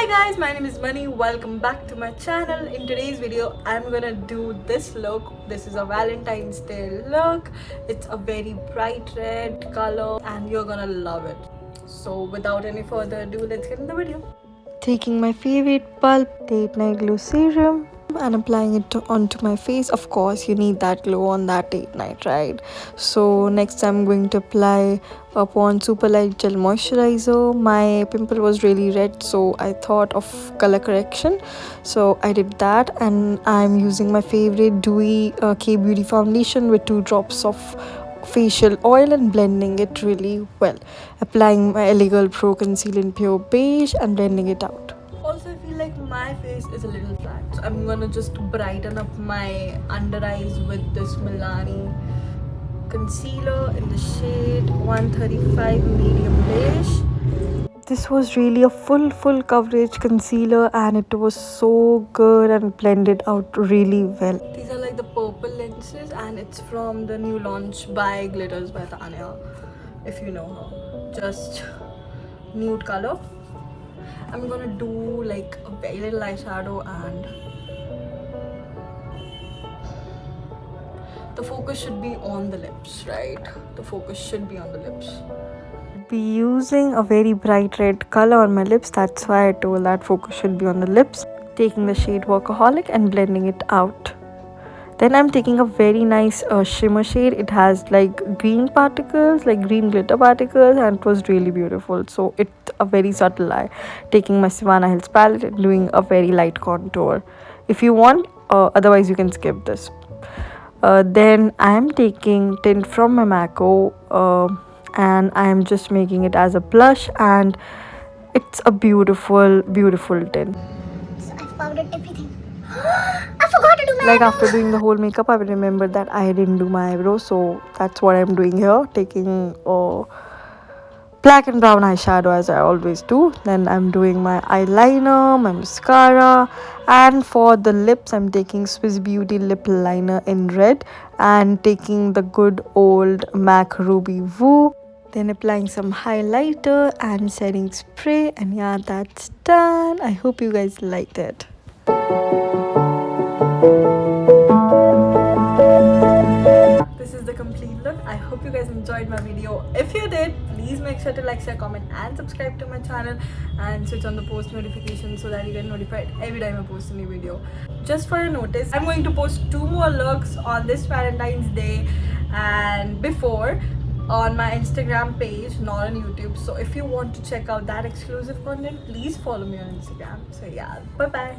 guys, my name is Mani. Welcome back to my channel. In today's video, I'm gonna do this look. This is a Valentine's Day look. It's a very bright red color and you're gonna love it. So without any further ado, let's get in the video. Taking my favorite Pulp Date Night Glow Serum and applying it onto my face. Of course, you need that glow on that date night, right? So next I'm going to apply a Pond Super Light Gel Moisturizer. My pimple was really red, so I thought of color correction. So I did that, and I'm using my favorite Dewy K-Beauty foundation with 2 drops of facial oil and blending it really well. Applying my LA Girl Pro Conceal in Pure Beige and blending it out. Also, I feel like my face is a little flat, so I'm gonna just brighten up my under eyes with this Milani concealer in the shade 135 medium beige. This was really a full coverage concealer and it was so good and blended out really well. These are like the purple lenses and it's from the new launch by Glitters by Tanya, if you know her. Just nude color. I'm gonna do like a very little eyeshadow and the focus should be on the lips, right? The focus should be on the lips. Be using a very bright red color on my lips, that's why I told that focus should be on the lips. Taking the shade Workaholic and blending it out. Then I'm taking a very nice shimmer shade. It has like green particles, like green glitter particles, and it was really beautiful. So it's a very subtle eye. Taking my Savannah Hills palette and doing a very light contour. If you want, otherwise you can skip this. Then I am taking tint from my Mako and I am just making it as a blush, and it's a beautiful tint. So I've powdered everything. I forgot to do my Like after doing the whole makeup, I remember that I didn't do my eyebrows, so that's what I'm doing here. Taking black and brown eyeshadow as I always do. Then I'm doing my eyeliner, my mascara, and for the lips I'm taking Swiss Beauty lip liner in red and taking the good old MAC Ruby Woo. Then applying some highlighter and setting spray, and yeah, that's done. I hope you guys liked it. This is the complete look. I hope you guys enjoyed my video. If you did, please make sure to like, share, comment and subscribe to my channel and switch on the post notifications so that you get notified every time I post a new video. Just for your notice, I'm going to post 2 more looks on this Valentine's Day and before on my Instagram page, not on YouTube. So if you want to check out that exclusive content, please follow me on Instagram. So yeah, bye bye.